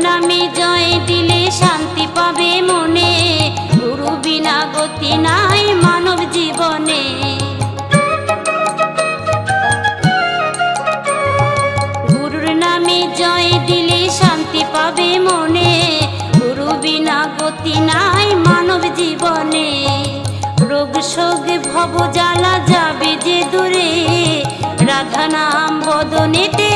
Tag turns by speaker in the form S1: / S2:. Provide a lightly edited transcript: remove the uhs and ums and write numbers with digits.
S1: নামে জয় দিলে শান্তি পাবে মনে, গুরু বিনা গতি নাই মানব জীবনে। গুরুর নামে জয় দিলে শান্তি পাবে মনে, গুরু বিনা গতি নাই মানব জীবনে। রোগ শোক ভব জ্বালা যাবে যে দূরে, রাধা নাম বদনেতে